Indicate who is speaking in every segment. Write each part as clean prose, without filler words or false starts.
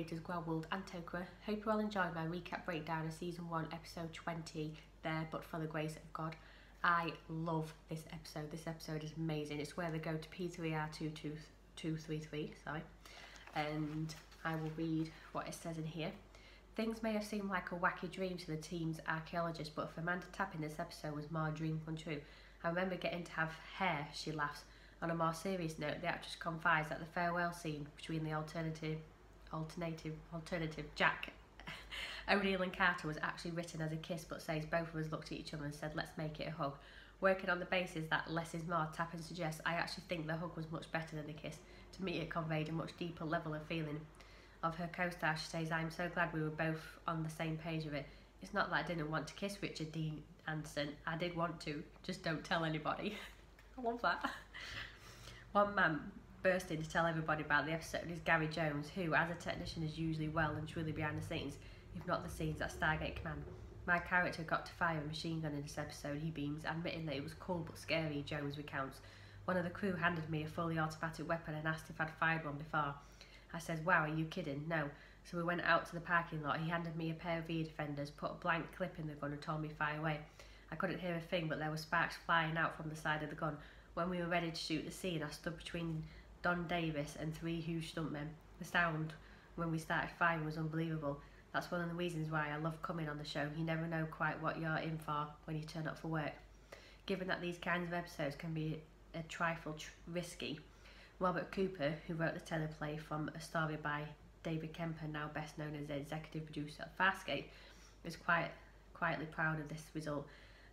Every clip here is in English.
Speaker 1: moderators Gwelwold and Tokra. Hope you all enjoyed my recap breakdown of Season 1, Episode 20, There But For The Grace of God. I love this episode. This episode is amazing. It's where they go to P3R22233, and I will read what it says in here. Things may have seemed like a wacky dream to the team's archaeologist, but for Amanda Tapping, this episode was more a dream come true. I remember getting to have hair, she laughs. On a more serious note, the actress confides that the farewell scene between the alternative Jack, O'Neill and Carter was actually written as a kiss, but says both of us looked at each other and said, let's make it a hug. Working on the basis that less is more, Tapping suggests, I actually think the hug was much better than a kiss. To me, it conveyed a much deeper level of feeling. Of her co-star, she says, I'm so glad we were both on the same page of it. It's not that I didn't want to kiss Richard Dean Anderson. I did want to, just don't tell anybody. I love that. One man burst in to tell everybody about the episode is Gary Jones, who, as a technician, is usually well and truly behind the scenes, if not the scenes at Stargate Command. My character got to fire a machine gun in this episode, he beams, admitting that it was cool but scary, Jones recounts. One of the crew handed me a fully automatic weapon and asked if I'd fired one before. I said, wow, are you kidding? No. So we went out to the parking lot. He handed me a pair of ear defenders, put a blank clip in the gun and told me fire away. I couldn't hear a thing, but there were sparks flying out from the side of the gun. When we were ready to shoot the scene, I stood between Don Davis and three huge stuntmen. The sound when we started firing was unbelievable. That's one of the reasons why I love coming on the show. You never know quite what you're in for when you turn up for work. Given that these kinds of episodes can be a trifle risky, Robert Cooper, who wrote the teleplay from a story by David Kemper, now best known as the executive producer of Farscape, is quietly proud of this result.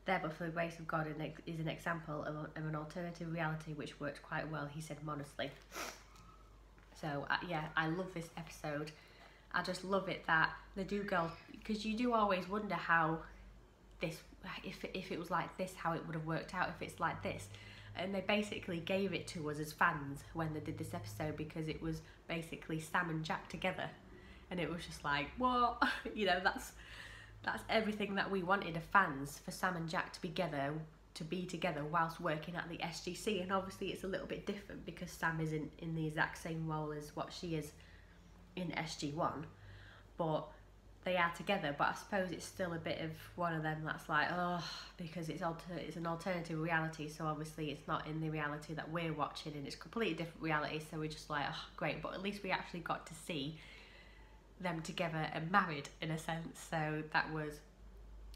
Speaker 1: There But For The Grace of God is an example of an alternative reality which worked quite well, he said modestly. So yeah, I love this episode. I just love it that they do go, because you do always wonder how this, if it was like this, how it would have worked out if it's like this. And they basically gave it to us as fans when they did this episode, because it was basically Sam and Jack together, and it was just like, what? You know, that's everything that we wanted as fans, for Sam and Jack to be together whilst working at the SGC. And obviously it's a little bit different because Sam isn't in the exact same role as what she is in SG-1, but they are together. But I suppose it's still a bit of one of them that's like, oh, because it's an alternative reality, so obviously it's not in the reality that we're watching, and it's a completely different reality, so we're just like, oh, great. But at least we actually got to see them together and married in a sense, so that was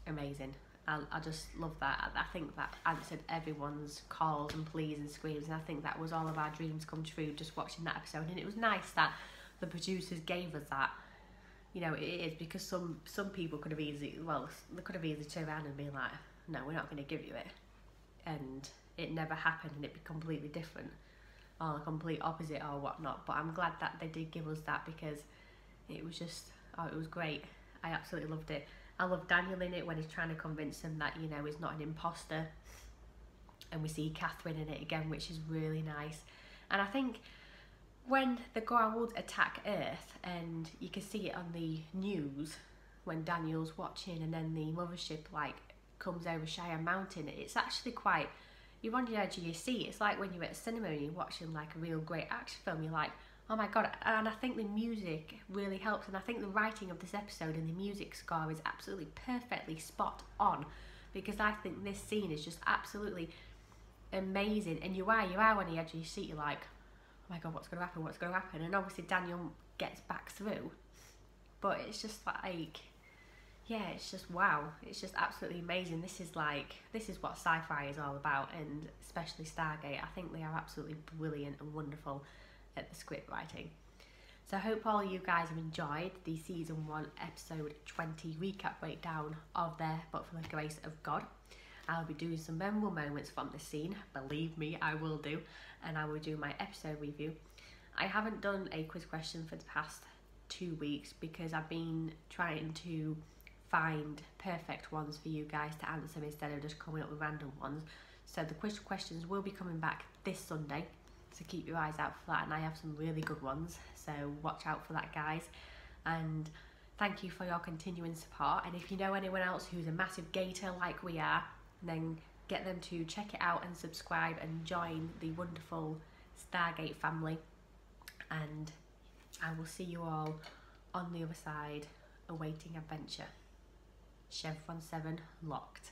Speaker 1: amazing. I just love that. I think that answered everyone's calls and pleas and screams, and I think that was all of our dreams come true just watching that episode. And it was nice that the producers gave us that. You know, it is, because some people could have easily, turned around and been like, no, we're not going to give you it, and it never happened, and it'd be completely different or the complete opposite or whatnot. But I'm glad that they did give us that, because it was just, oh, it was great. I absolutely loved it. I love Daniel in it when he's trying to convince him that, you know, he's not an imposter. And we see Catherine in it again, which is really nice. And I think when the Goa'uld attack Earth, and you can see it on the news when Daniel's watching, and then the mothership like comes over Cheyenne Mountain, it's actually quite, you're on the edge of your seat. It's like when you're at a cinema and you're watching like a real great action film, you're like, oh my god. And I think the music really helps, and I think the writing of this episode and the music score is absolutely perfectly spot on, because I think this scene is just absolutely amazing. And you are on the edge of your seat, you're like, oh my god, what's going to happen? And obviously Daniel gets back through, but it's just like, yeah, it's just wow, it's just absolutely amazing. This is what sci-fi is all about, and especially Stargate. I think they are absolutely brilliant and wonderful at the script writing. So I hope all you guys have enjoyed the Season 1 Episode 20 recap breakdown of There But For The Grace of God. I'll be doing some memorable moments from the scene, believe me, I will do, and I will do my episode review. I haven't done a quiz question for the past 2 weeks because I've been trying to find perfect ones for you guys to answer instead of just coming up with random ones. So the quiz questions will be coming back this Sunday, so keep your eyes out for that, and I have some really good ones, so watch out for that, guys. And thank you for your continuing support, and if you know anyone else who's a massive gator like we are, then get them to check it out and subscribe and join the wonderful Stargate family. And I will see you all on the other side, awaiting adventure. Chevron 7 locked.